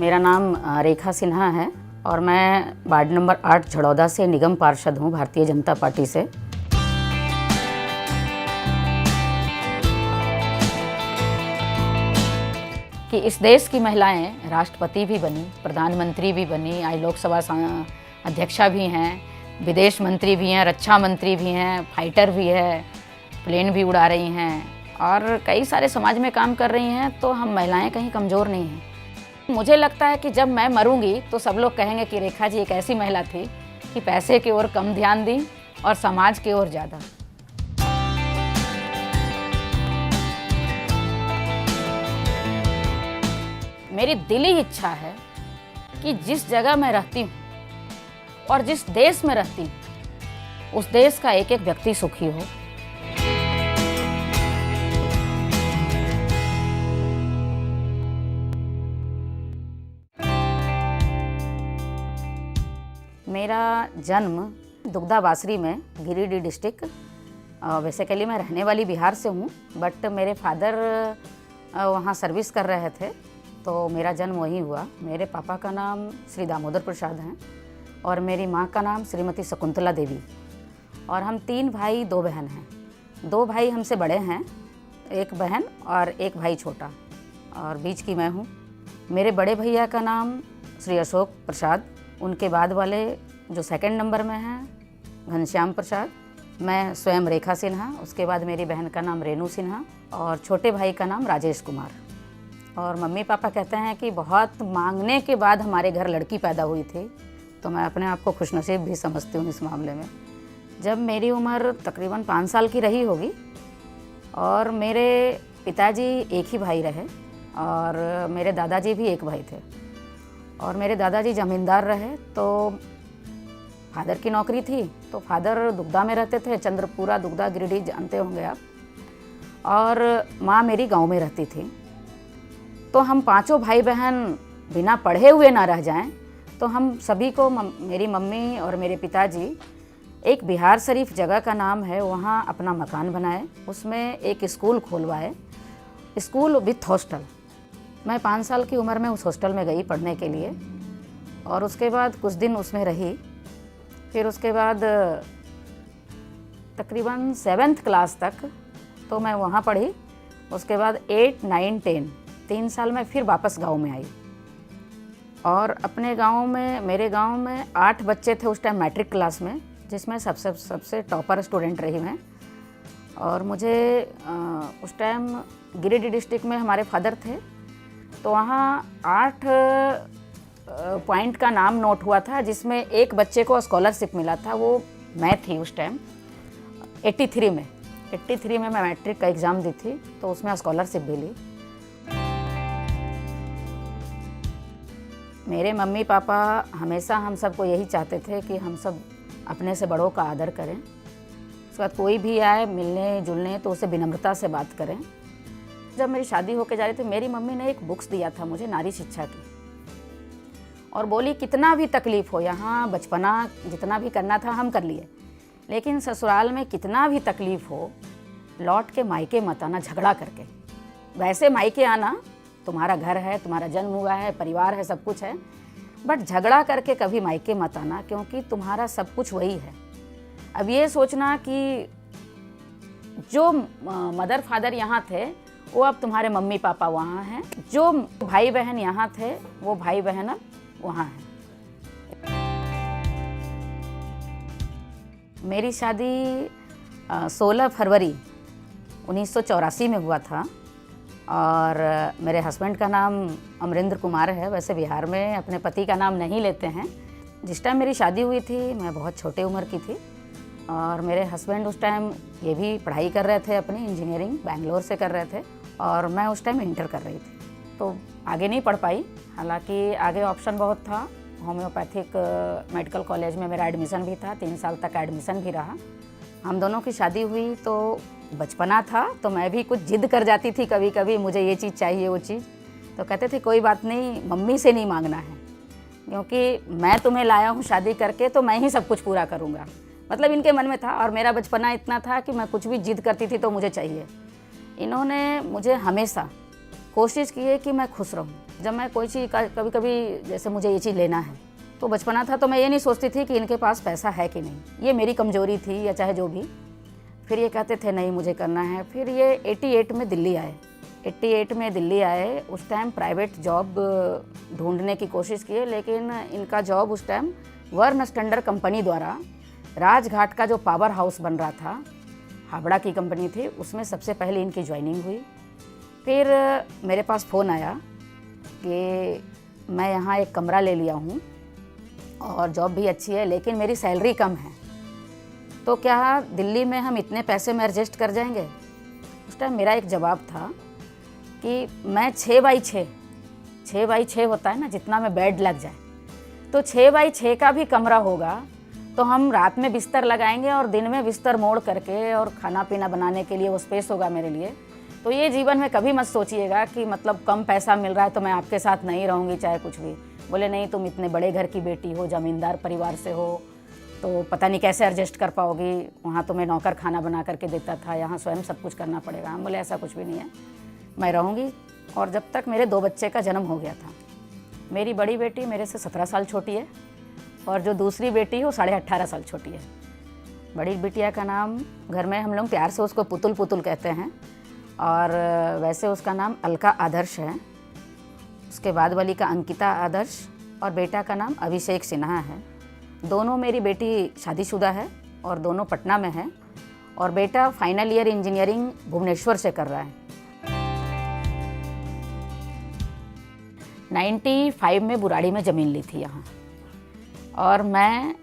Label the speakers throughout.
Speaker 1: मेरा नाम रेखा सिन्हा है और मैं वार्ड नंबर 8 झड़ौदा से निगम पार्षद हूँ भारतीय जनता पार्टी से। कि इस देश की महिलाएं राष्ट्रपति भी बनी, प्रधानमंत्री भी बनी, आज लोकसभा अध्यक्षा भी हैं, विदेश मंत्री भी हैं, रक्षा मंत्री भी हैं, फाइटर भी है, प्लेन भी उड़ा रही हैं और कई सारे समाज में काम कर रही हैं। तो हम महिलाएं कहीं कमज़ोर नहीं हैं। मुझे लगता है कि जब मैं मरूंगी तो सब लोग कहेंगे कि रेखा जी एक ऐसी महिला थी कि पैसे की ओर कम ध्यान दी और समाज की ओर ज़्यादा। मेरी दिली इच्छा है कि जिस जगह मैं रहती हूँ और जिस देश में रहती हूँ उस देश का एक एक व्यक्ति सुखी हो। मेरा जन्म दुग्धा बासरी में, गिरिडीह डिस्ट्रिक्ट। बेसिकली मैं रहने वाली बिहार से हूँ, बट मेरे फादर वहाँ सर्विस कर रहे थे तो मेरा जन्म वहीं हुआ। मेरे पापा का नाम श्री दामोदर प्रसाद हैं और मेरी माँ का नाम श्रीमती शकुंतला देवी। और हम 3 भाई 2 बहन हैं। 2 भाई हमसे बड़े हैं, एक बहन और एक भाई छोटा, और बीच की मैं हूँ। मेरे बड़े भैया का नाम श्री अशोक प्रसाद, उनके बाद वाले जो सेकंड नंबर में हैं घनश्याम प्रसाद, मैं स्वयं रेखा सिन्हा, उसके बाद मेरी बहन का नाम रेणु सिन्हा और छोटे भाई का नाम राजेश कुमार। और मम्मी पापा कहते हैं कि बहुत मांगने के बाद हमारे घर लड़की पैदा हुई थी, तो मैं अपने आप को खुशनसीब भी समझती हूँ इस मामले में। जब मेरी उम्र तकरीबन 5 साल की रही होगी और मेरे पिताजी एक ही भाई रहे और मेरे दादाजी भी एक भाई थे और मेरे दादाजी ज़मींदार रहे, तो फादर की नौकरी थी तो फादर दुग्धा में रहते थे, चंद्रपुरा दुग्धा गिरिडीह जानते होंगे आप, और माँ मेरी गांव में रहती थी। तो हम 5 भाई बहन बिना पढ़े हुए ना रह जाएं, तो हम सभी को मेरी मम्मी और मेरे पिताजी एक बिहार शरीफ जगह का नाम है, वहाँ अपना मकान बनाए, उसमें एक स्कूल खोलवाए, स्कूल विथ हॉस्टल। मैं 5 साल की उम्र में उस हॉस्टल में गई पढ़ने के लिए और उसके बाद कुछ दिन उसमें रही। फिर उसके बाद तकरीबन 7th क्लास तक तो मैं वहाँ पढ़ी। उसके बाद 8, 9, 10 3 साल में फिर वापस गांव में आई और अपने गांव में, मेरे गांव में 8 बच्चे थे उस टाइम मैट्रिक क्लास में, जिसमें सबसे टॉपर स्टूडेंट रही मैं। और मुझे उस टाइम गिरिडीह डिस्ट्रिक्ट में हमारे फादर थे, तो वहाँ 8 पॉइंट का नाम नोट हुआ था जिसमें एक बच्चे को स्कॉलरशिप मिला था, वो मैं थी उस टाइम 83 में मैं मैट्रिक का एग्ज़ाम दी थी, तो उसमें स्कॉलरशिप भी ली। मेरे मम्मी पापा हमेशा हम सबको यही चाहते थे कि हम सब अपने से बड़ों का आदर करें। उसके बाद कोई भी आए मिलने जुलने तो उसे विनम्रता से बात करें। जब मेरी शादी होके जा रही थी, मेरी मम्मी ने एक बुक्स दिया था मुझे नारी शिक्षा की और बोली कितना भी तकलीफ़ हो, यहाँ बचपना जितना भी करना था हम कर लिए, लेकिन ससुराल में कितना भी तकलीफ़ हो लौट के मायके मत आना झगड़ा करके। वैसे मायके आना, तुम्हारा घर है, तुम्हारा जन्म हुआ है, परिवार है, सब कुछ है, बट झगड़ा करके कभी मायके मत आना, क्योंकि तुम्हारा सब कुछ वही है। अब ये सोचना कि जो मदर फादर यहाँ थे वो अब तुम्हारे मम्मी पापा वहाँ हैं, जो भाई बहन यहाँ थे वो भाई बहन अब वहाँ हैं। मेरी शादी 16 फरवरी 1984 में हुआ था और मेरे हस्बैंड का नाम अमरेंद्र कुमार है। वैसे बिहार में अपने पति का नाम नहीं लेते हैं। जिस टाइम मेरी शादी हुई थी मैं बहुत छोटे उम्र की थी और मेरे हस्बैंड उस टाइम ये भी पढ़ाई कर रहे थे, अपनी इंजीनियरिंग बैंगलोर से कर रहे थे और मैं उस टाइम इंटर कर रही थी, तो आगे नहीं पढ़ पाई। हालांकि आगे ऑप्शन बहुत था, होम्योपैथिक मेडिकल कॉलेज में मेरा एडमिशन भी था, 3 साल तक एडमिशन भी रहा। हम दोनों की शादी हुई तो बचपना था, तो मैं भी कुछ जिद कर जाती थी कभी कभी, मुझे ये चीज़ चाहिए वो चीज़, तो कहते थे कोई बात नहीं, मम्मी से नहीं मांगना है, क्योंकि मैं तुम्हें लाया हूँ शादी करके तो मैं ही सब कुछ पूरा करूँगा। मतलब इनके मन में था और मेरा बचपना इतना था कि मैं कुछ भी जिद करती थी तो मुझे चाहिए। इन्होंने मुझे हमेशा कोशिश की है कि मैं खुश रहूं, जब मैं कोई चीज़ कभी कभी जैसे मुझे ये चीज़ लेना है तो बचपना था तो मैं ये नहीं सोचती थी कि इनके पास पैसा है कि नहीं, ये मेरी कमज़ोरी थी या चाहे जो भी। फिर ये कहते थे नहीं मुझे करना है। फिर ये 88 में दिल्ली आए। 88 में दिल्ली आए, उस टाइम प्राइवेट जॉब ढूंढने की कोशिश किए, लेकिन इनका जॉब उस टाइम वर्ण स्टैंडर्ड कंपनी द्वारा राजघाट का जो पावर हाउस बन रहा था, हावड़ा की कंपनी थी, उसमें सबसे पहले इनकी ज्वाइनिंग हुई। फिर मेरे पास फ़ोन आया कि मैं यहाँ एक कमरा ले लिया हूँ और जॉब भी अच्छी है, लेकिन मेरी सैलरी कम है, तो क्या दिल्ली में हम इतने पैसे में एडजस्ट कर जाएंगे? उस टाइम मेरा एक जवाब था कि मैं 6x6 होता है ना, जितना में बेड लग जाए, तो 6x6 का भी कमरा होगा तो हम रात में बिस्तर लगाएंगे और दिन में बिस्तर मोड़ करके और खाना पीना बनाने के लिए वो स्पेस होगा मेरे लिए। तो ये जीवन में कभी मत सोचिएगा कि मतलब कम पैसा मिल रहा है तो मैं आपके साथ नहीं रहूँगी चाहे कुछ भी। बोले नहीं, तुम इतने बड़े घर की बेटी हो, ज़मींदार परिवार से हो, तो पता नहीं कैसे एडजस्ट कर पाओगी। वहाँ तो मैं नौकर खाना बना करके देता था, यहाँ स्वयं सब कुछ करना पड़ेगा। हम बोले ऐसा कुछ भी नहीं है, मैं रहूँगी। और जब तक मेरे 2 बच्चे का जन्म हो गया था, मेरी बड़ी बेटी मेरे से 17 साल छोटी है और जो दूसरी बेटी है वो 18.5 साल छोटी है। बड़ी बिटिया का नाम घर में हम लोग प्यार से उसको पुतुल पुतुल कहते हैं, और वैसे उसका नाम अलका आदर्श है। उसके बाद वाली का अंकिता आदर्श और बेटा का नाम अभिषेक सिन्हा है। दोनों मेरी बेटी शादीशुदा है और दोनों पटना में है, और बेटा फाइनल ईयर इंजीनियरिंग भुवनेश्वर से कर रहा है। 95 में बुराड़ी में ज़मीन ली थी यहाँ, और मैं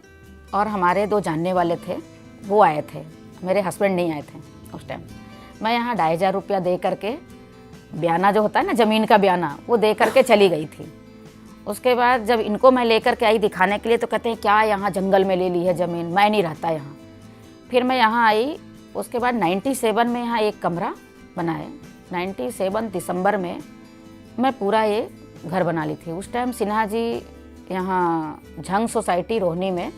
Speaker 1: और हमारे 2 जानने वाले थे, वो आए थे, मेरे हस्बैंड नहीं आए थे उस टाइम। मैं यहाँ 2,500 रुपया दे करके, बयाना जो होता है ना ज़मीन का बयाना, वो दे करके चली गई थी। उसके बाद जब इनको मैं लेकर के आई दिखाने के लिए तो कहते हैं क्या यहाँ जंगल में ले ली है ज़मीन, मैं नहीं रहता यहाँ। फिर मैं यहाँ आई, उसके बाद 97 में यहाँ एक कमरा बनाए। 97 दिसंबर में मैं पूरा ये घर बना ली थी। उस टाइम सिन्हा जी यहाँ झंग सोसाइटी रोहनी में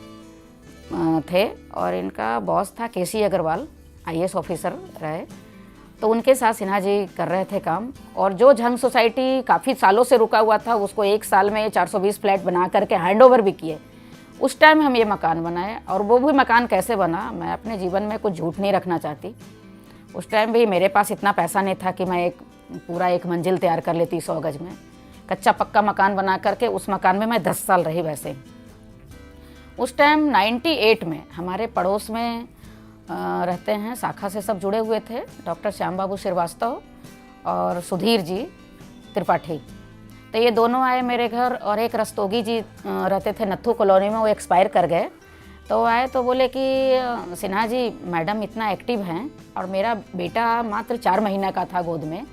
Speaker 1: थे, और इनका बॉस था केसी अग्रवाल, IAS ऑफिसर रहे, तो उनके साथ सिन्हा जी कर रहे थे काम। और जो झंग सोसाइटी काफ़ी सालों से रुका हुआ था, उसको 1 साल में 420 फ्लैट बना करके हैंड ओवर भी किए। उस टाइम हम ये मकान बनाए, और वो भी मकान कैसे बना, मैं अपने जीवन में कुछ झूठ नहीं रखना चाहती। उस टाइम भी मेरे पास इतना पैसा नहीं था कि मैं पूरा एक मंजिल तैयार कर लेती 100 गज में। कच्चा पक्का मकान बना करके उस मकान में मैं 10 साल रही। वैसे उस टाइम 98 में हमारे पड़ोस में रहते हैं, शाखा से सब जुड़े हुए थे, डॉक्टर श्याम बाबू श्रीवास्तव और सुधीर जी त्रिपाठी। तो ये दोनों आए मेरे घर, और एक रस्तोगी जी रहते थे नत्थू कॉलोनी में, वो एक्सपायर कर गए। तो आए तो बोले कि सिन्हा जी मैडम इतना एक्टिव हैं, और मेरा बेटा मात्र 4 महीने का था गोद में,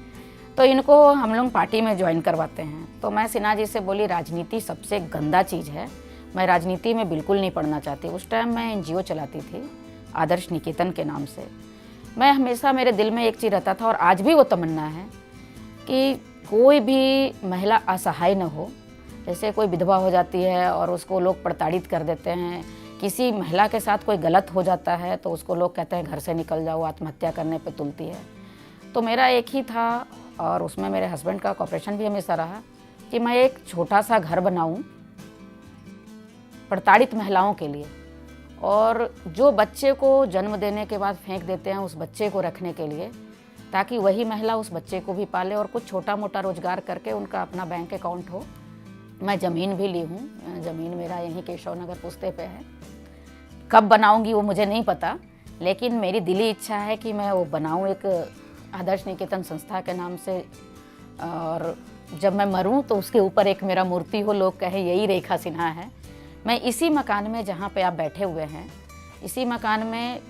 Speaker 1: तो इनको हम लोग पार्टी में ज्वाइन करवाते हैं। तो मैं सिन्हा जी से बोली राजनीति सबसे गंदा चीज़ है, मैं राजनीति में बिल्कुल नहीं पढ़ना चाहती। उस टाइम मैं NGO चलाती थी आदर्श निकेतन के नाम से। मैं हमेशा, मेरे दिल में एक चीज़ रहता था, और आज भी वो तमन्ना है कि कोई भी महिला असहाय न हो। जैसे कोई विधवा हो जाती है और उसको लोग प्रताड़ित कर देते हैं, किसी महिला के साथ कोई गलत हो जाता है तो उसको लोग कहते हैं घर से निकल जाओ, आत्महत्या करने पे तुलती है। तो मेरा एक ही था, और उसमें मेरे हस्बैंड का कॉपरेशन भी हमेशा रहा, कि मैं एक छोटा सा घर बनाऊं प्रताड़ित महिलाओं के लिए, और जो बच्चे को जन्म देने के बाद फेंक देते हैं उस बच्चे को रखने के लिए, ताकि वही महिला उस बच्चे को भी पाले और कुछ छोटा मोटा रोजगार करके उनका अपना बैंक अकाउंट हो। मैं ज़मीन भी ली हूँ, ज़मीन मेरा यहीं केशव नगर पुस्ते पे है। कब बनाऊँगी वो मुझे नहीं पता, लेकिन मेरी दिली इच्छा है कि मैं वो बनाऊँ एक आदर्श निकेतन संस्था के नाम से, और जब मैं मरूं तो उसके ऊपर एक मेरा मूर्ति हो, लोग कहें यही रेखा सिन्हा है। मैं इसी मकान में जहाँ पे आप बैठे हुए हैं, इसी मकान में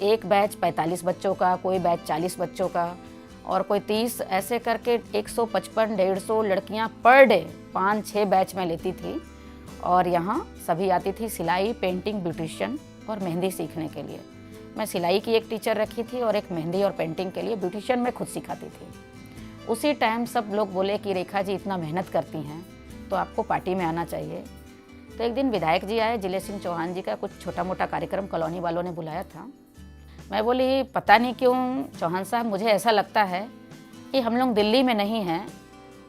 Speaker 1: एक बैच 45 बच्चों का, कोई बैच 40 बच्चों का, और कोई 30, ऐसे करके 155-150 लड़कियाँ पर डे 5-6 बैच में लेती थी। और यहाँ सभी आती थी सिलाई, पेंटिंग, ब्यूटिशियन और मेहंदी सीखने के लिए। मैं सिलाई की एक टीचर रखी थी और एक मेहंदी और पेंटिंग के लिए, ब्यूटिशियन में खुद सिखाती थी। उसी टाइम सब लोग बोले कि रेखा जी इतना मेहनत करती हैं तो आपको पार्टी में आना चाहिए। तो एक दिन विधायक जी आए, जिले सिंह चौहान जी का कुछ छोटा मोटा कार्यक्रम कॉलोनी वालों ने बुलाया था। मैं बोली पता नहीं क्यों चौहान साहब, मुझे ऐसा लगता है कि हम लोग दिल्ली में नहीं हैं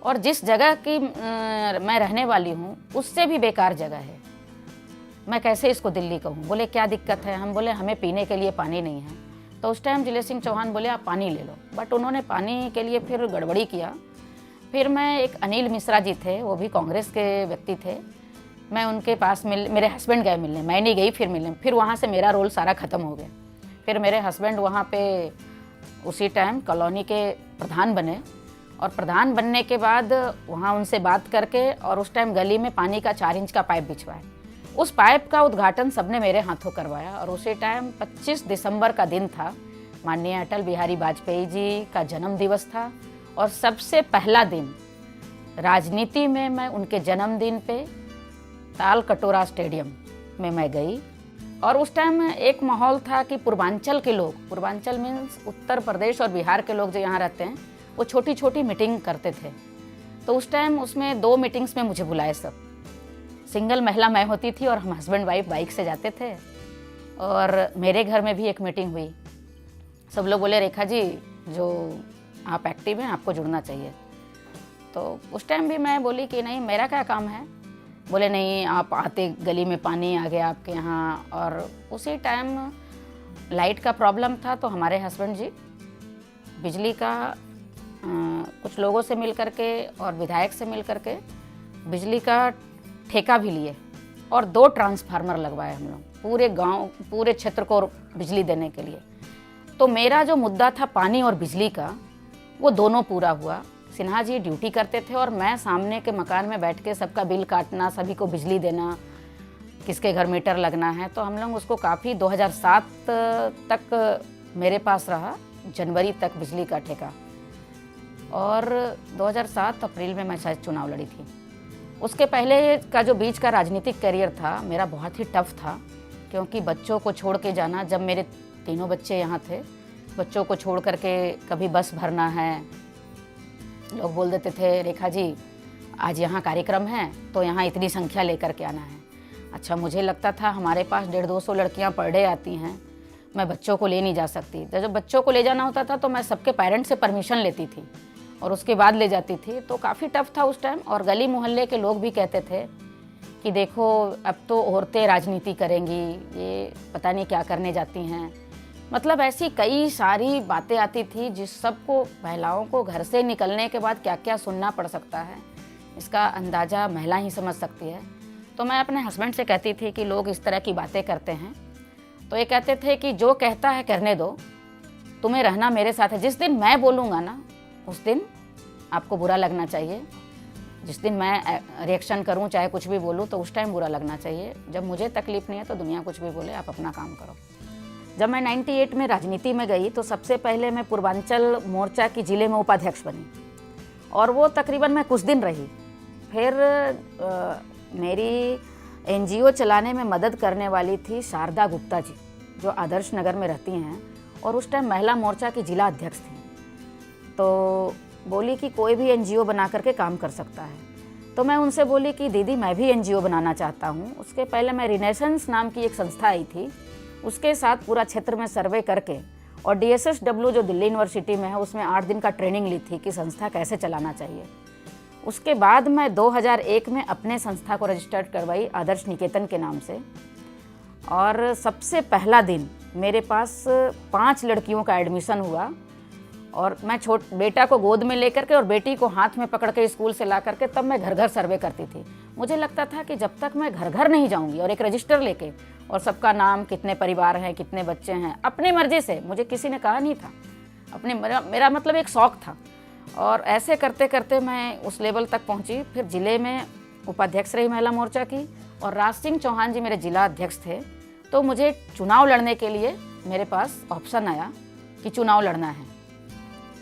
Speaker 1: और जिस जगह की मैं रहने वाली हूँ उससे भी बेकार जगह है। मैं कैसे इसको दिल्ली कहूँ। बोले क्या दिक्कत है। हम बोले हमें पीने के लिए पानी नहीं है। तो उस टाइम जिले सिंह चौहान बोले आप पानी ले लो, बट उन्होंने पानी के लिए फिर गड़बड़ी किया। फिर मैं एक अनिल मिश्रा जी थे, वो भी कांग्रेस के व्यक्ति थे, मैं उनके पास मेरे हस्बैंड गए मिलने, मैं नहीं गई फिर मिलने। फिर वहाँ से मेरा रोल सारा ख़त्म हो गया। फिर मेरे हस्बैंड वहाँ पे उसी टाइम कॉलोनी के प्रधान बने, और प्रधान बनने के बाद वहाँ उनसे बात करके और उस टाइम गली में पानी का 4 इंच का पाइप बिछवाए। उस पाइप का उद्घाटन सबने मेरे हाथों करवाया। और उसी टाइम 25 दिसंबर का दिन था, माननीय अटल बिहारी वाजपेयी जी का जन्म दिवस था, और सबसे पहला दिन राजनीति में मैं उनके जन्मदिन पे ताल कटोरा स्टेडियम में मैं गई। और उस टाइम एक माहौल था कि पूर्वांचल के लोग, पूर्वांचल मीन्स उत्तर प्रदेश और बिहार के लोग जो यहाँ रहते हैं, वो छोटी छोटी मीटिंग करते थे। तो उस टाइम उसमें 2 मीटिंग्स में मुझे बुलाए सब। सिंगल महिला मैं होती थी और हम हस्बैंड वाइफ बाइक से जाते थे। और मेरे घर में भी एक मीटिंग हुई। सब लोग बोले रेखा जी जो आप एक्टिव हैं, आपको जुड़ना चाहिए। तो उस टाइम भी मैं बोली कि नहीं, मेरा क्या काम है। बोले नहीं, आप आते गली में पानी आ गया आपके यहाँ। और उसी टाइम लाइट का प्रॉब्लम था, तो हमारे हस्बैंड जी बिजली का कुछ लोगों से मिल करके और विधायक से मिल करके बिजली का ठेका भी लिए और 2 ट्रांसफार्मर लगवाए हम लोग, पूरे गांव पूरे क्षेत्र को बिजली देने के लिए। तो मेरा जो मुद्दा था पानी और बिजली का, वो दोनों पूरा हुआ। सिन्हा जी ड्यूटी करते थे और मैं सामने के मकान में बैठ के सबका बिल काटना, सभी को बिजली देना, किसके घर मीटर लगना है। तो हम लोग उसको काफ़ी 2007 तक मेरे पास रहा, जनवरी तक बिजली का ठेका। और 2007 अप्रैल में मैं शायद चुनाव लड़ी थी। उसके पहले का जो बीच का राजनीतिक करियर था मेरा बहुत ही टफ था, क्योंकि बच्चों को छोड़ के जाना, जब मेरे 3 बच्चे यहाँ थे, बच्चों को छोड़ करके कभी बस भरना है। लोग बोल देते थे रेखा जी आज यहाँ कार्यक्रम है तो यहाँ इतनी संख्या लेकर के आना है। अच्छा, मुझे लगता था हमारे पास 150-200 लड़कियाँ पर डे आती हैं, मैं बच्चों को ले नहीं जा सकती। तो जब बच्चों को ले जाना होता था तो मैं सबके पेरेंट्स से परमिशन लेती थी और उसके बाद ले जाती थी। तो काफ़ी टफ था उस टाइम। और गली मोहल्ले के लोग भी कहते थे कि देखो अब तो औरतें राजनीति करेंगी, ये पता नहीं क्या करने जाती हैं। मतलब ऐसी कई सारी बातें आती थी जिस सबको, महिलाओं को घर से निकलने के बाद क्या क्या सुनना पड़ सकता है, इसका अंदाज़ा महिला ही समझ सकती है। तो मैं अपने हस्बैंड से कहती थी कि लोग इस तरह की बातें करते हैं, तो ये कहते थे कि जो कहता है करने दो, तुम्हें रहना मेरे साथ है। जिस दिन मैं बोलूँगा ना उस दिन आपको बुरा लगना चाहिए। जिस दिन मैं रिएक्शन करूं, चाहे कुछ भी बोलूं, तो उस टाइम बुरा लगना चाहिए। जब मुझे तकलीफ नहीं है तो दुनिया कुछ भी बोले, आप अपना काम करो। जब मैं 98 में राजनीति में गई तो सबसे पहले मैं पूर्वांचल मोर्चा की जिले में उपाध्यक्ष बनी, और वो तकरीबन मैं कुछ दिन रही। फिर मेरी NGO चलाने में मदद करने वाली थी शारदा गुप्ता जी, जो आदर्श नगर में रहती हैं, और उस टाइम महिला मोर्चा की जिला अध्यक्ष थी। तो बोली कि कोई भी NGO बना करके काम कर सकता है। तो मैं उनसे बोली कि दीदी मैं भी NGO बनाना चाहता हूँ। उसके पहले मैं रिनेसेंस नाम की एक संस्था आई थी, उसके साथ पूरा क्षेत्र में सर्वे करके, और DSSW जो दिल्ली यूनिवर्सिटी में है उसमें 8 दिन का ट्रेनिंग ली थी कि संस्था कैसे चलाना चाहिए। उसके बाद मैं 2001 में अपने संस्था को रजिस्टर्ड करवाई आदर्श निकेतन के नाम से। और सबसे पहला दिन मेरे पास 5 लड़कियों का एडमिशन हुआ, और मैं बेटा को गोद में लेकर के और बेटी को हाथ में पकड़ के स्कूल से ला करके तब मैं घर घर सर्वे करती थी। मुझे लगता था कि जब तक मैं घर घर नहीं जाऊंगी और एक रजिस्टर लेके, और सबका नाम, कितने परिवार हैं, कितने बच्चे हैं, अपनी मर्जी से, मुझे किसी ने कहा नहीं था, मेरा मतलब एक शौक़ था। और ऐसे करते करते मैं उस लेवल तक पहुंची। फिर ज़िले में उपाध्यक्ष रही महिला मोर्चा की, और राज सिंह चौहान जी मेरे जिला अध्यक्ष थे। तो मुझे चुनाव लड़ने के लिए मेरे पास ऑप्शन आया कि चुनाव लड़ना है।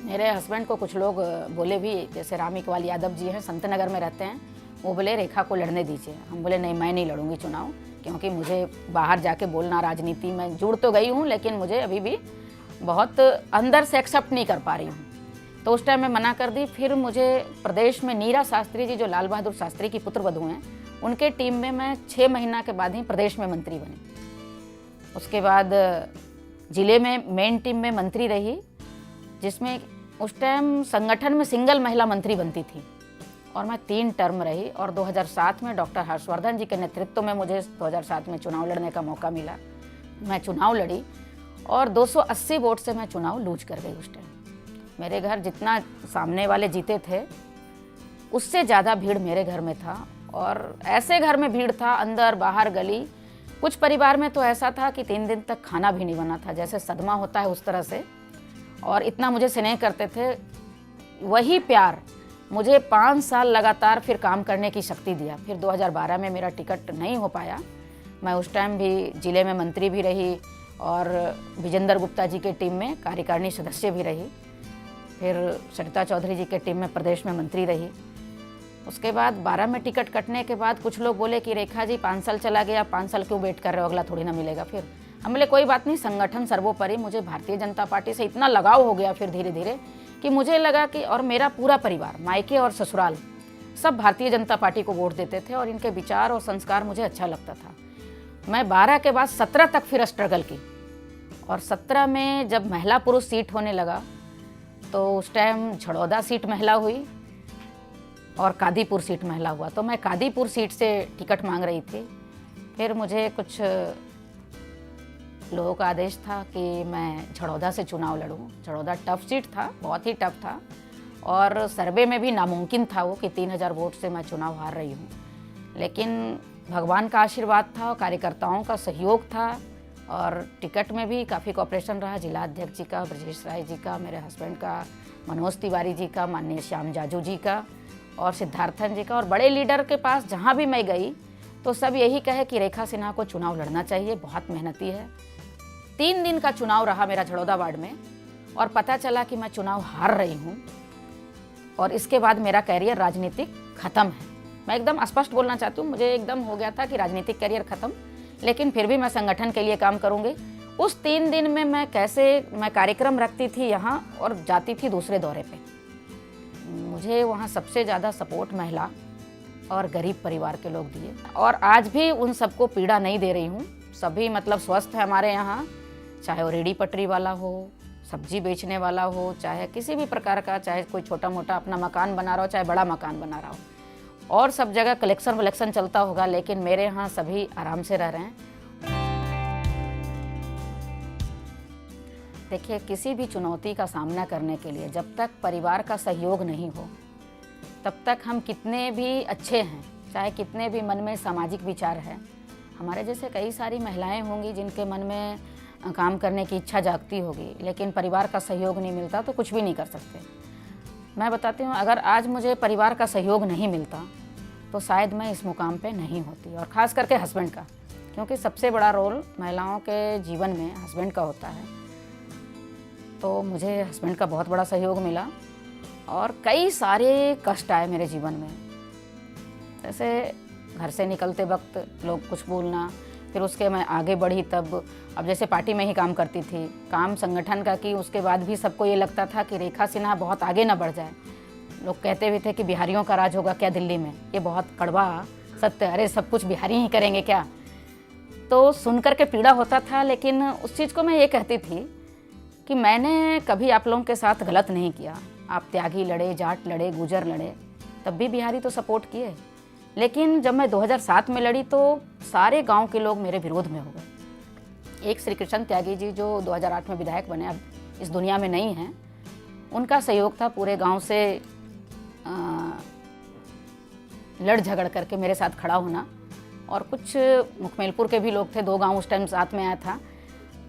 Speaker 1: मेरे हस्बैंड को कुछ लोग बोले भी, जैसे राम इकबाल यादव जी हैं, संत नगर में रहते हैं, वो बोले रेखा को लड़ने दीजिए। हम बोले नहीं, मैं नहीं लड़ूंगी चुनाव, क्योंकि मुझे बाहर जाके बोलना, राजनीति में जुड़ तो गई हूँ लेकिन मुझे अभी भी बहुत अंदर से एक्सेप्ट नहीं कर पा रही हूँ। तो उस टाइम मैं मना कर दी। फिर मुझे प्रदेश में नीरा शास्त्री जी, जो लाल बहादुर शास्त्री की पुत्रवधू हैं, उनके टीम में मैं 6 महीना के बाद ही प्रदेश में मंत्री बनी। उसके बाद ज़िले में मेन टीम में मंत्री रही, जिसमें उस टाइम संगठन में सिंगल महिला मंत्री बनती थी और मैं 3 टर्म रही और 2007 में डॉक्टर हर्षवर्धन जी के नेतृत्व में मुझे 2007 में चुनाव लड़ने का मौका मिला। मैं चुनाव लड़ी और 280 वोट से मैं चुनाव लूज कर गई। उस टाइम मेरे घर जितना सामने वाले जीते थे उससे ज़्यादा भीड़ मेरे घर में था, और ऐसे घर में भीड़ था, अंदर बाहर गली। कुछ परिवार में तो ऐसा था कि 3 दिन तक खाना भी नहीं बना था, जैसे सदमा होता है उस तरह से। और इतना मुझे स्नेह करते थे। वही प्यार मुझे 5 साल लगातार फिर काम करने की शक्ति दिया। फिर 2012 में मेरा टिकट नहीं हो पाया। मैं उस टाइम भी जिले में मंत्री भी रही और विजेंद्र गुप्ता जी के टीम में कार्यकारिणी सदस्य भी रही। फिर सरिता चौधरी जी के टीम में प्रदेश में मंत्री रही। उसके बाद 12 में टिकट कटने के बाद कुछ लोग बोले कि रेखा जी 5 साल चला गया, 5 साल क्यों वेट कर रहे हो, अगला थोड़ी ना मिलेगा। फिर हम बोले कोई बात नहीं, संगठन सर्वोपरि। मुझे भारतीय जनता पार्टी से इतना लगाव हो गया फिर धीरे धीरे कि मुझे लगा कि, और मेरा पूरा परिवार, मायके और ससुराल, सब भारतीय जनता पार्टी को वोट देते थे और इनके विचार और संस्कार मुझे अच्छा लगता था। मैं 12 के बाद 17 तक फिर स्ट्रगल की, और 17 में जब महिला पुरुष सीट होने लगा तो उस टाइम झड़ौदा सीट महिला हुई और कादीपुर सीट महिला हुआ। तो मैं कादीपुर सीट से टिकट मांग रही थी। फिर मुझे कुछ लोगों का आदेश था कि मैं झड़ौदा से चुनाव लड़ूं। झड़ौदा टफ सीट था, बहुत ही टफ था, और सर्वे में भी नामुमकिन था वो कि 3000 वोट से मैं चुनाव हार रही हूँ। लेकिन भगवान का आशीर्वाद था, कार्यकर्ताओं का सहयोग था, और टिकट में भी काफ़ी कोऑपरेशन रहा जिला अध्यक्ष जी का, ब्रजेश राय जी का, मेरे हस्बैंड का, मनोज तिवारी जी का, माननीय श्याम जाजू जी का और सिद्धार्थन जी का। और बड़े लीडर के पास जहाँ भी मैं गई तो सब यही कहे कि रेखा सिन्हा को चुनाव लड़ना चाहिए, बहुत मेहनती है। 3 दिन का चुनाव रहा मेरा झड़ौदा वार्ड में, और पता चला कि मैं चुनाव हार रही हूँ, और इसके बाद मेरा कैरियर राजनीतिक ख़त्म है। मैं एकदम स्पष्ट बोलना चाहती हूँ, मुझे एकदम हो गया था कि राजनीतिक कैरियर ख़त्म, लेकिन फिर भी मैं संगठन के लिए काम करूँगी। उस 3 दिन में मैं कार्यक्रम रखती थी यहाँ और जाती थी दूसरे दौरे पे। मुझे वहाँ सबसे ज़्यादा सपोर्ट महिला और गरीब परिवार के लोग दिए, और आज भी उन सबको पीड़ा नहीं दे रही हूँ। सभी मतलब स्वस्थ है हमारे यहाँ, चाहे वो रेडी पटरी वाला हो, सब्जी बेचने वाला हो, चाहे किसी भी प्रकार का, चाहे कोई छोटा मोटा अपना मकान बना रहा हो, चाहे बड़ा मकान बना रहा हो, और सब जगह कलेक्शन वलेक्शन चलता होगा, लेकिन मेरे यहाँ सभी आराम से रह रहे हैं। देखिए, किसी भी चुनौती का सामना करने के लिए जब तक परिवार का सहयोग नहीं हो, तब तक हम कितने भी अच्छे हैं, चाहे कितने भी मन में सामाजिक विचार है, हमारे जैसे कई सारी महिलाएं होंगी जिनके मन में काम करने की इच्छा जागती होगी, लेकिन परिवार का सहयोग नहीं मिलता तो कुछ भी नहीं कर सकते। मैं बताती हूँ, अगर आज मुझे परिवार का सहयोग नहीं मिलता तो शायद मैं इस मुकाम पे नहीं होती, और ख़ास करके हस्बैंड का, क्योंकि सबसे बड़ा रोल महिलाओं के जीवन में हस्बैंड का होता है। तो मुझे हस्बैंड का बहुत बड़ा सहयोग मिला, और कई सारे कष्ट आए मेरे जीवन में। जैसे घर से निकलते वक्त लोग कुछ बोलना, फिर उसके मैं आगे बढ़ी तब, अब जैसे पार्टी में ही काम करती थी, काम संगठन का की, उसके बाद भी सबको ये लगता था कि रेखा सिन्हा बहुत आगे ना बढ़ जाए। लोग कहते भी थे कि बिहारियों का राज होगा क्या दिल्ली में, ये बहुत कड़वा सत्य, अरे सब कुछ बिहारी ही करेंगे क्या। तो सुनकर के पीड़ा होता था, लेकिन उस चीज़ को मैं ये कहती थी कि मैंने कभी आप लोगों के साथ गलत नहीं किया। आप त्यागी लड़े, जाट लड़े, गुजर लड़े, तब भी बिहारी तो सपोर्ट किए। लेकिन जब मैं 2007 में लड़ी तो सारे गांव के लोग मेरे विरोध में हो गए। एक श्री कृष्ण त्यागी जी जो 2008 में विधायक बने, अब इस दुनिया में नहीं हैं, उनका सहयोग था पूरे गांव से लड़ झगड़ करके मेरे साथ खड़ा होना, और कुछ मुखमेलपुर के भी लोग थे, 2 गांव उस टाइम साथ में आया था।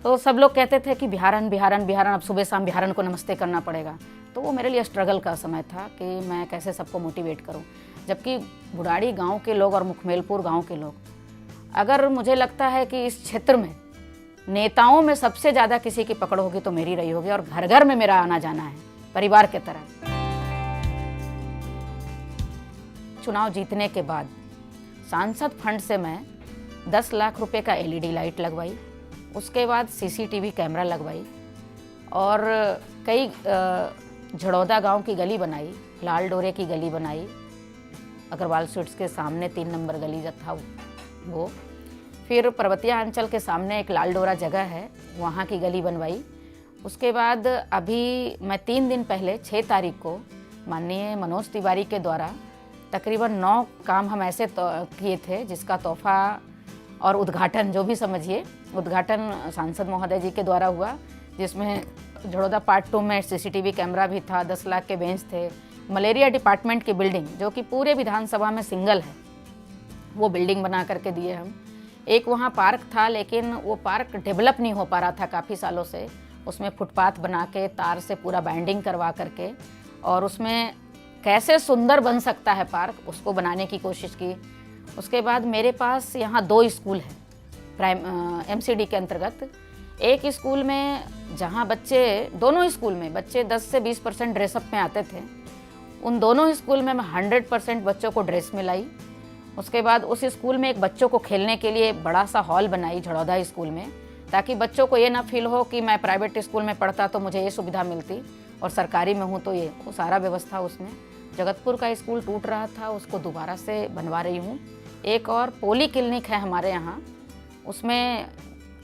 Speaker 1: तो सब लोग कहते थे कि बिहारन बिहारन बिहारन, अब सुबह शाम बिहारन को नमस्ते करना पड़ेगा। तो वो मेरे लिए स्ट्रगल का समय था कि मैं कैसे सबको मोटिवेट करूं। जबकि बुढ़ाड़ी गांव के लोग और मुखमेलपुर गांव के लोग, अगर मुझे लगता है कि इस क्षेत्र में नेताओं में सबसे ज़्यादा किसी की पकड़ होगी तो मेरी रही होगी, और घर घर में मेरा आना जाना है परिवार के तरह। चुनाव जीतने के बाद सांसद फंड से मैं 10 लाख रुपए का LED लाइट लगवाई, उसके बाद CCTV कैमरा लगवाई, और कई झड़ौदा गांव की गली बनाई, लाल डोरे की गली बनाई, अग्रवाल स्वीट्स के सामने 3 नंबर गली जो था वो, फिर पर्वतीय अंचल के सामने एक लाल डोरा जगह है, वहाँ की गली बनवाई। उसके बाद अभी मैं 3 दिन पहले 6 तारीख को माननीय मनोज तिवारी के द्वारा तकरीबन 9 काम हम ऐसे किए थे जिसका तोहफा और उद्घाटन जो भी समझिए, उद्घाटन सांसद महोदय जी के द्वारा हुआ, जिसमें झड़ौदा पार्ट 2 में सीसीटीवी कैमरा भी था, 10 लाख के बेंच थे, मलेरिया डिपार्टमेंट की बिल्डिंग जो कि पूरे विधानसभा में सिंगल है, वो बिल्डिंग बना करके दिए हम। एक वहाँ पार्क था, लेकिन वो पार्क डेवलप नहीं हो पा रहा था काफ़ी सालों से, उसमें फुटपाथ बना के तार से पूरा बाइंडिंग करवा करके और उसमें कैसे सुंदर बन सकता है पार्क, उसको बनाने की कोशिश की। उसके बाद मेरे पास यहाँ 2 स्कूल हैं एमसीडी के अंतर्गत। एक स्कूल में जहाँ बच्चे, दोनों स्कूल में बच्चे 10 से 20% ड्रेसअप में आते थे, उन दोनों स्कूल में मैं 100% बच्चों को ड्रेस में लाई। उसके बाद उस स्कूल में एक बच्चों को खेलने के लिए बड़ा सा हॉल बनाई झड़ौदा स्कूल में, ताकि बच्चों को ये ना फील हो कि मैं प्राइवेट स्कूल में पढ़ता तो मुझे ये सुविधा मिलती और सरकारी में हूँ तो ये, वो सारा व्यवस्था उसमें। जगतपुर का स्कूल टूट रहा था, उसको दोबारा से बनवा रही हूँ। एक और पोली क्लिनिक है हमारे यहाँ, उसमें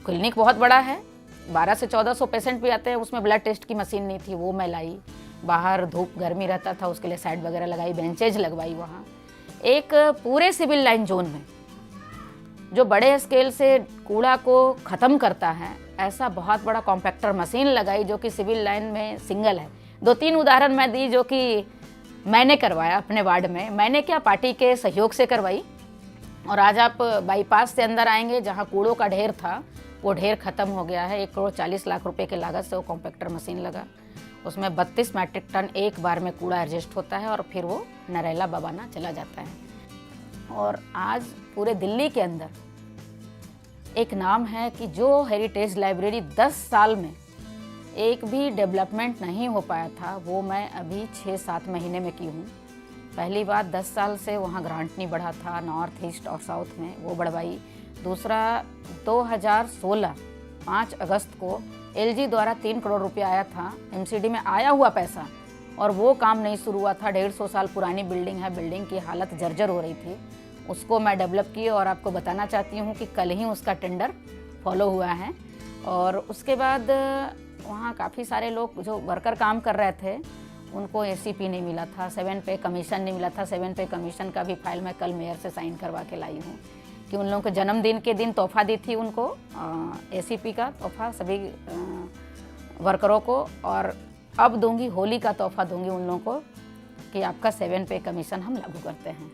Speaker 1: क्लिनिक बहुत बड़ा है, 1200 से 1400 पेशेंट भी आते हैं, उसमें ब्लड टेस्ट की मशीन नहीं थी, वो मैं लाई। बाहर धूप गर्मी रहता था, उसके लिए साइड वगैरह लगाई, बेंचेज लगवाई वहाँ। एक पूरे सिविल लाइन जोन में जो बड़े स्केल से कूड़ा को ख़त्म करता है, ऐसा बहुत बड़ा कॉम्पैक्टर मशीन लगाई जो कि सिविल लाइन में सिंगल है। 2-3 उदाहरण मैं दी जो कि मैंने करवाया अपने वार्ड में, मैंने क्या पार्टी के सहयोग से करवाई। और आज आप बाईपास से अंदर आएंगे, जहाँ कूड़ों का ढेर था वो ढेर ख़त्म हो गया है। 1,40 लाख रुपए के लागत से वो कॉम्पैक्टर मशीन लगा, उसमें 32 मैट्रिक टन एक बार में कूड़ा एडजस्ट होता है और फिर वो नरेला बबाना चला जाता है। और आज पूरे दिल्ली के अंदर एक नाम है कि जो हेरिटेज लाइब्रेरी 10 साल में एक भी डेवलपमेंट नहीं हो पाया था, वो मैं अभी 6-7 महीने में की हूँ। पहली बात, 10 साल से वहाँ ग्रांट नहीं बढ़ा था, नॉर्थ ईस्ट और साउथ में, वो बढ़वाई। दूसरा, 2016 5 अगस्त को एलजी द्वारा 3 करोड़ रुपया आया था, एमसीडी में आया हुआ पैसा, और वो काम नहीं शुरू हुआ था। 150 साल पुरानी बिल्डिंग है, बिल्डिंग की हालत जर्जर हो रही थी, उसको मैं डेवलप की और आपको बताना चाहती हूँ कि कल ही उसका टेंडर फॉलो हुआ है। और उसके बाद वहाँ काफ़ी सारे लोग जो वर्कर काम कर रहे थे उनको एसीपी नहीं मिला था, 7 पे कमीशन नहीं मिला था। 7 पे कमीशन का भी फाइल मैं कल मेयर से साइन करवा के लाई हूँ कि उन लोगों के जन्मदिन के दिन तोहफा दी थी उनको, एसीपी का तोहफा सभी वर्करों को, और अब दूंगी होली का तोहफा दूंगी उन लोगों को कि आपका 7 पे कमीशन हम लागू करते हैं।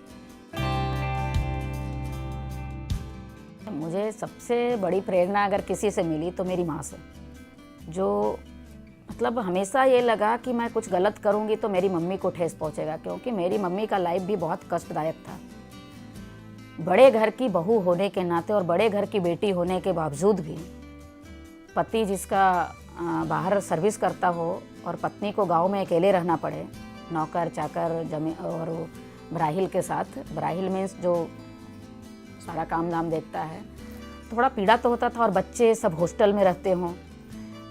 Speaker 1: मुझे सबसे बड़ी प्रेरणा अगर किसी से मिली तो मेरी माँ से, जो मतलब हमेशा ये लगा कि मैं कुछ गलत करूँगी तो मेरी मम्मी को ठेस पहुँचेगा, क्योंकि मेरी मम्मी का लाइफ भी बहुत कष्टदायक था। बड़े घर की बहू होने के नाते और बड़े घर की बेटी होने के बावजूद भी पति जिसका बाहर सर्विस करता हो और पत्नी को गांव में अकेले रहना पड़े, नौकर चाकर जमीन और ब्राहिल के साथ। ब्राहिल मीन्स जो सारा काम दाम देखता है, थोड़ा पीड़ा तो होता था। और बच्चे सब हॉस्टल में रहते हों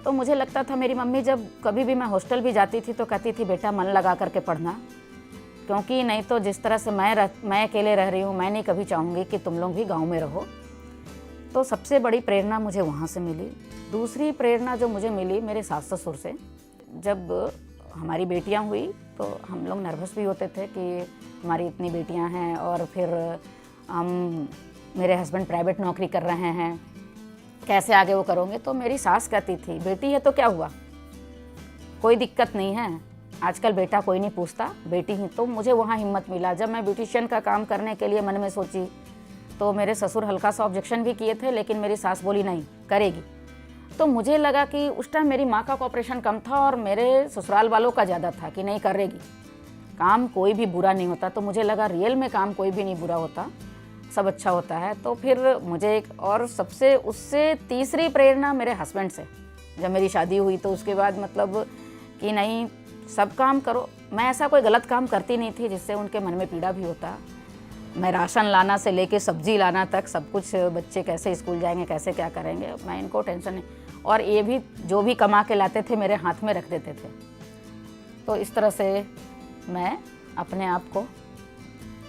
Speaker 1: तो मुझे लगता था, मेरी मम्मी जब कभी भी मैं हॉस्टल भी जाती थी तो कहती थी बेटा मन लगा करके पढ़ना, क्योंकि नहीं तो जिस तरह से मैं अकेले रह रही हूँ, मैं नहीं कभी चाहूँगी कि तुम लोग भी गांव में रहो। तो सबसे बड़ी प्रेरणा मुझे वहाँ से मिली। दूसरी प्रेरणा जो मुझे मिली मेरे सास ससुर से। जब हमारी बेटियाँ हुई तो हम लोग नर्वस भी होते थे कि हमारी इतनी बेटियाँ हैं और फिर मेरे हस्बैंड प्राइवेट नौकरी कर रहे हैं, कैसे आगे वो करोगे। तो मेरी सास कहती थी बेटी है तो क्या हुआ, कोई दिक्कत नहीं है, आजकल बेटा कोई नहीं पूछता, बेटी ही। तो मुझे वहाँ हिम्मत मिला। जब मैं ब्यूटिशियन का काम करने के लिए मन में सोची तो मेरे ससुर हल्का सा ऑब्जेक्शन भी किए थे, लेकिन मेरी सास बोली नहीं करेगी। तो मुझे लगा कि उस टाइम मेरी माँ का कॉपरेशन कम था और मेरे ससुराल वालों का ज़्यादा था कि नहीं करेगी, काम कोई भी बुरा नहीं होता। तो मुझे लगा रियल में काम कोई भी नहीं बुरा होता, सब अच्छा होता है। तो फिर मुझे एक और सबसे उससे तीसरी प्रेरणा मेरे हस्बैंड से, जब मेरी शादी हुई तो उसके बाद मतलब कि नहीं सब काम करो। मैं ऐसा कोई गलत काम करती नहीं थी जिससे उनके मन में पीड़ा भी होता। मैं राशन लाना से लेके सब्जी लाना तक सब कुछ, बच्चे कैसे स्कूल जाएंगे, कैसे क्या करेंगे, मैं इनको टेंशन नहीं। और ये भी जो भी कमा के लाते थे मेरे हाथ में रख देते थे। तो इस तरह से मैं अपने आप को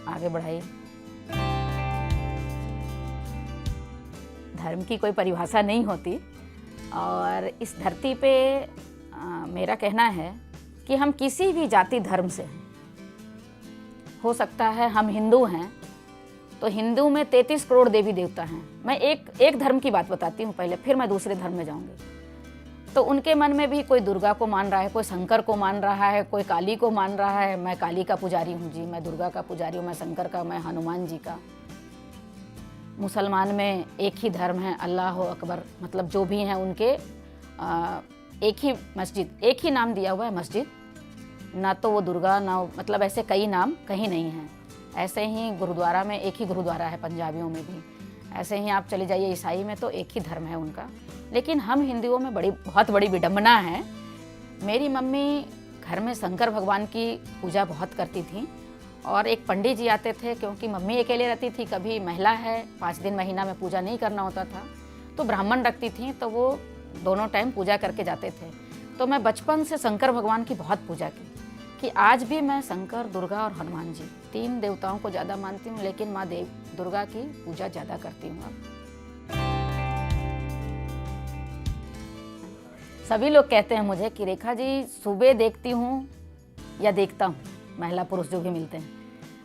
Speaker 1: आगे बढ़ाई। धर्म की कोई परिभाषा नहीं होती और इस धरती पे मेरा कहना है कि हम किसी भी जाति धर्म से हैं, हो सकता है हम हिंदू हैं तो हिंदू में 33 करोड़ देवी देवता हैं। मैं एक धर्म की बात बताती हूँ पहले, फिर मैं दूसरे धर्म में जाऊँगी। तो उनके मन में भी कोई दुर्गा को मान रहा है, कोई शंकर को मान रहा है, कोई काली को मान रहा है। मैं काली का पुजारी हूँ जी, मैं दुर्गा का पुजारी हूँ, मैं शंकर का, मैं हनुमान जी का। मुसलमान में एक ही धर्म है, अल्लाह अकबर, मतलब जो भी हैं उनके एक ही मस्जिद, एक ही नाम दिया हुआ है मस्जिद, ना तो वो दुर्गा ना, मतलब ऐसे कई नाम कहीं नहीं हैं। ऐसे ही गुरुद्वारा में एक ही गुरुद्वारा है, पंजाबियों में भी ऐसे ही। आप चले जाइए ईसाई में तो एक ही धर्म है उनका। लेकिन हम हिंदुओं में बहुत बड़ी विडंबना है। मेरी मम्मी घर में शंकर भगवान की पूजा बहुत करती थी और एक पंडित जी आते थे, क्योंकि मम्मी अकेले रहती थी, कभी महिला है 5 दिन महीना में पूजा नहीं करना होता था, तो ब्राह्मण रखती थी, तो वो दोनों टाइम पूजा करके जाते थे। तो मैं बचपन से शंकर भगवान की बहुत पूजा की, कि आज भी मैं शंकर, दुर्गा और हनुमान जी 3 देवताओं को ज़्यादा मानती हूँ, लेकिन माँ दुर्गा की पूजा ज़्यादा करती हूँ अब। सभी लोग कहते हैं मुझे कि रेखा जी सुबह देखती हूँ या देखता हूँ, महिला पुरुष जो भी मिलते हैं,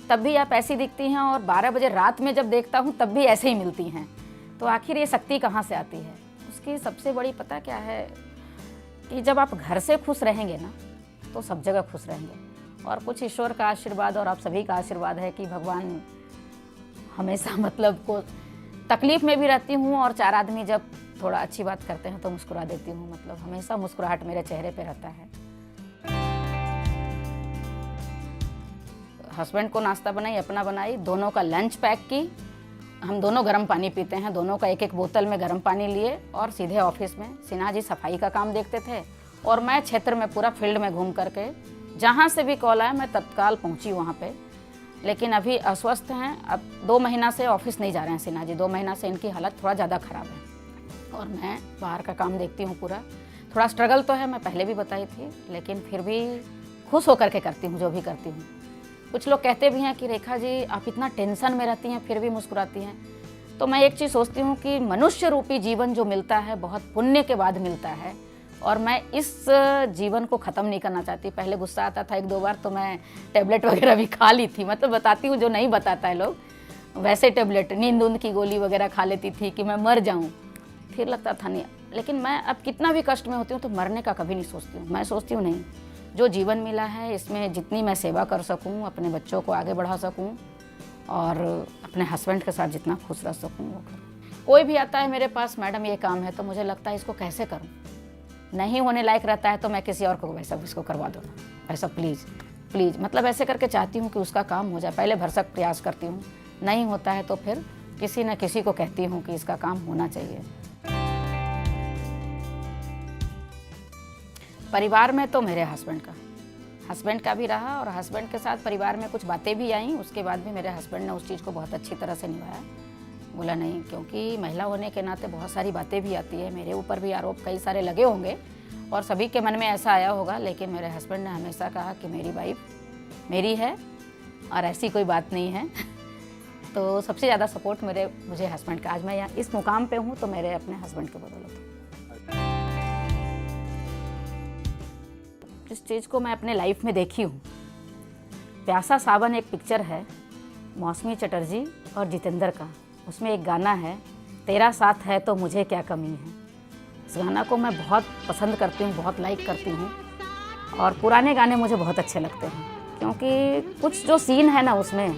Speaker 1: तब भी आप ऐसी दिखती हैं, और 12 बजे रात में जब देखता हूँ तब भी ऐसे ही मिलती हैं। तो आखिर ये शक्ति कहाँ से आती है? उसकी सबसे बड़ी पता क्या है कि जब आप घर से खुश रहेंगे ना तो सब जगह खुश रहेंगे। और कुछ ईश्वर का आशीर्वाद और आप सभी का आशीर्वाद है कि भगवान हमेशा, मतलब को तकलीफ में भी रहती हूँ, और 4 आदमी जब थोड़ा अच्छी बात करते हैं तो मुस्कुरा देती हूँ, मतलब हमेशा मुस्कुराहट मेरे चेहरे पे रहता है। हस्बैंड को नाश्ता बनाई, अपना बनाई, दोनों का लंच पैक की। हम दोनों गर्म पानी पीते हैं, दोनों का एक बोतल में गर्म पानी लिए और सीधे ऑफिस में। सिन्हा जी सफाई का काम देखते थे और मैं क्षेत्र में पूरा फील्ड में घूम करके जहाँ से भी कॉल आया मैं तत्काल पहुँची वहाँ पे। लेकिन अभी अस्वस्थ हैं, अब 2 महीना से ऑफिस नहीं जा रहे हैं सिन्हा जी, 2 महीना से इनकी हालत थोड़ा ज़्यादा ख़राब है और मैं बाहर का काम देखती हूँ पूरा। थोड़ा स्ट्रगल तो है, मैं पहले भी बताई थी, लेकिन फिर भी खुश होकर के करती हूँ जो भी करती हूँ। कुछ लोग कहते भी हैं कि रेखा जी आप इतना टेंशन में रहती हैं फिर भी मुस्कुराती हैं। तो मैं एक चीज़ सोचती हूँ कि मनुष्य रूपी जीवन जो मिलता है बहुत पुण्य के बाद मिलता है, और मैं इस जीवन को ख़त्म नहीं करना चाहती। पहले गुस्सा आता था 1-2 बार तो मैं टैबलेट वगैरह भी खा ली थी, मतलब बताती हूँ जो नहीं बताता है लोग, वैसे टैबलेट, नींद की गोली वगैरह खा लेती थी कि मैं मर जाऊँ, फिर लगता था नहीं। लेकिन मैं अब कितना भी कष्ट में होती हूँ तो मरने का कभी नहीं सोचती हूँ। मैं सोचती हूँ नहीं, जो जीवन मिला है इसमें जितनी मैं सेवा कर सकूँ, अपने बच्चों को आगे बढ़ा सकूँ और अपने हस्बैंड के साथ जितना खुश रह सकूँ वो करूँ। कोई भी आता है मेरे पास, मैडम ये काम है, तो मुझे लगता है इसको कैसे करूँ, नहीं होने लायक रहता है तो मैं किसी और को वैसा इसको करवा दूँ, ऐसा प्लीज़, मतलब ऐसे करके चाहती हूँ कि उसका काम हो जाए। पहले भरसक प्रयास करती हूँ, नहीं होता है तो फिर किसी न किसी को कहती हूँ कि इसका काम होना चाहिए। परिवार में तो मेरे हस्बैंड का भी रहा, और हस्बैंड के साथ परिवार में कुछ बातें भी आईं, उसके बाद भी मेरे हस्बैंड ने उस चीज़ को बहुत अच्छी तरह से निभाया। बोला नहीं, क्योंकि महिला होने के नाते बहुत सारी बातें भी आती है, मेरे ऊपर भी आरोप कई सारे लगे होंगे और सभी के मन में ऐसा आया होगा, लेकिन मेरे हस्बैंड ने हमेशा कहा कि मेरी वाइफ मेरी है और ऐसी कोई बात नहीं है। तो सबसे ज़्यादा सपोर्ट मुझे हस्बैंड का। आज मैं यहाँ इस मुकाम पे हूँ तो मेरे अपने हस्बैंड के बदौलत। जिस चीज़ को मैं अपने लाइफ में देखी हूँ, प्यासा सावन एक पिक्चर है मौसमी चटर्जी और जितेंद्र का, उसमें एक गाना है, तेरा साथ है तो मुझे क्या कमी है। इस गाना को मैं बहुत पसंद करती हूँ, बहुत लाइक करती हूँ, और पुराने गाने मुझे बहुत अच्छे लगते हैं, क्योंकि कुछ जो सीन है ना उसमें,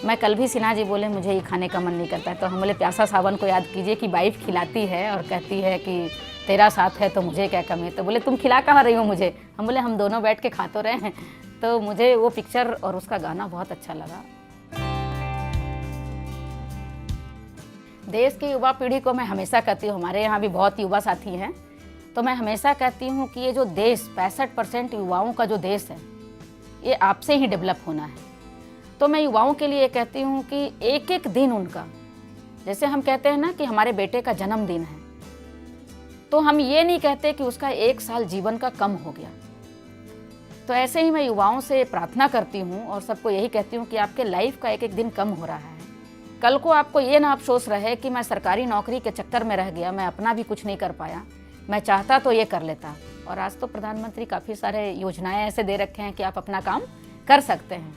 Speaker 1: मैं कल भी सिन्हा जी बोले मुझे ये खाने का मन नहीं करता है, तो हम बोले प्यासा सावन को याद कीजिए कि वाइफ खिलाती है और कहती है कि तेरा साथ है तो मुझे क्या कमी है। तो बोले तुम खिला कहाँ रही हो मुझे, हम बोले हम दोनों बैठ के खा तो रहे हैं। तो मुझे वो पिक्चर और उसका गाना बहुत अच्छा लगा। देश की युवा पीढ़ी को मैं हमेशा कहती हूँ, हमारे यहाँ भी बहुत युवा साथी हैं, तो मैं हमेशा कहती हूँ कि ये जो देश 65% युवाओं का जो देश है, ये आपसे ही डेवलप होना है। तो मैं युवाओं के लिए कहती हूँ कि एक एक दिन उनका, जैसे हम कहते हैं ना कि हमारे बेटे का जन्मदिन है, तो हम ये नहीं कहते कि उसका 1 साल जीवन का कम हो गया। तो ऐसे ही मैं युवाओं से प्रार्थना करती हूँ और सबको यही कहती हूँ कि आपके लाइफ का एक एक दिन कम हो रहा है। कल को आपको ये ना अफसोस रहे कि मैं सरकारी नौकरी के चक्कर में रह गया, मैं अपना भी कुछ नहीं कर पाया, मैं चाहता तो ये कर लेता। और आज तो प्रधानमंत्री काफ़ी सारे योजनाएं ऐसे दे रखे हैं कि आप अपना काम कर सकते हैं।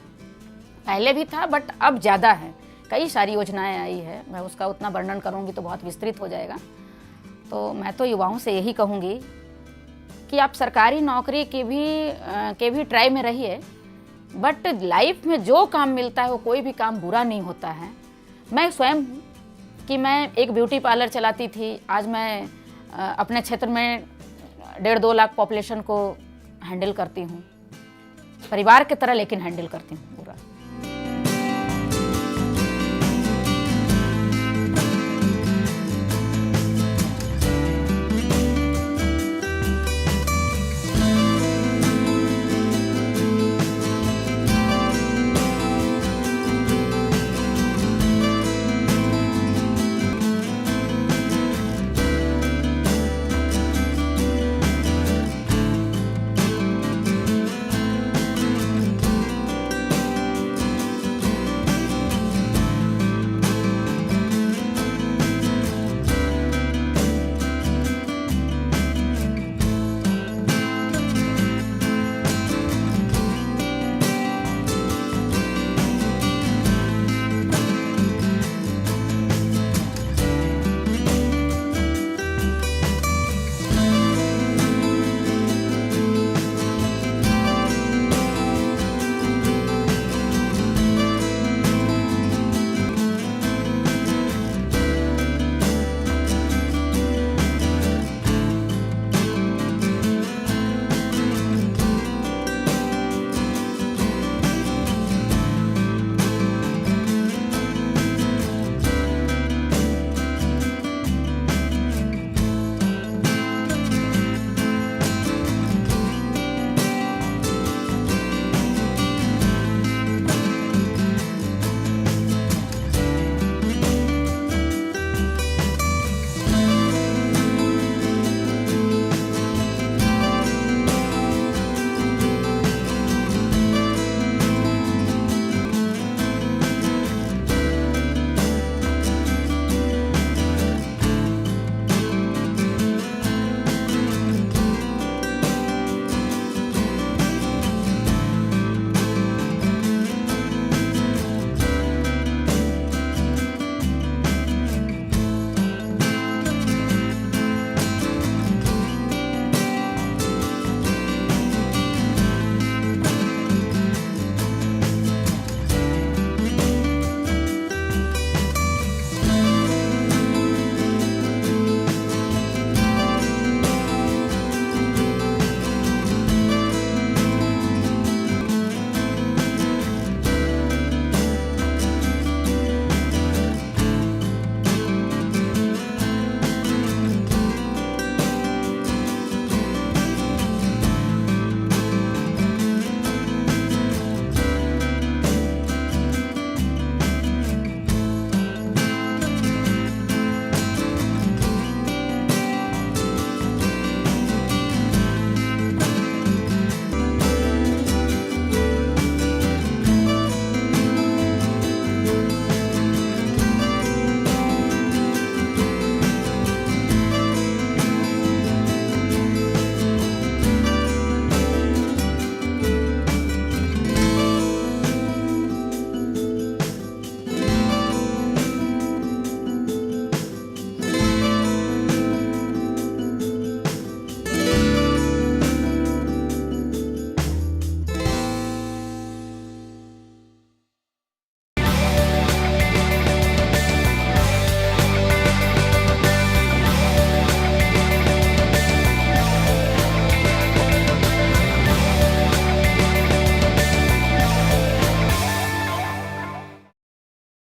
Speaker 1: पहले भी था बट अब ज़्यादा है। कई सारी योजनाएं आई है, मैं उसका उतना वर्णन करूँगी तो बहुत विस्तृत हो जाएगा। तो मैं तो युवाओं से यही कहूँगी कि आप सरकारी नौकरी के भी ट्राई में रहिए, बट लाइफ में जो काम मिलता है वो कोई भी काम बुरा नहीं होता है। मैं स्वयं हूँ कि मैं एक ब्यूटी पार्लर चलाती थी, आज मैं अपने क्षेत्र में 1.5-2 लाख पॉपुलेशन को हैंडल करती हूँ, परिवार की तरह लेकिन हैंडल करती हूँ।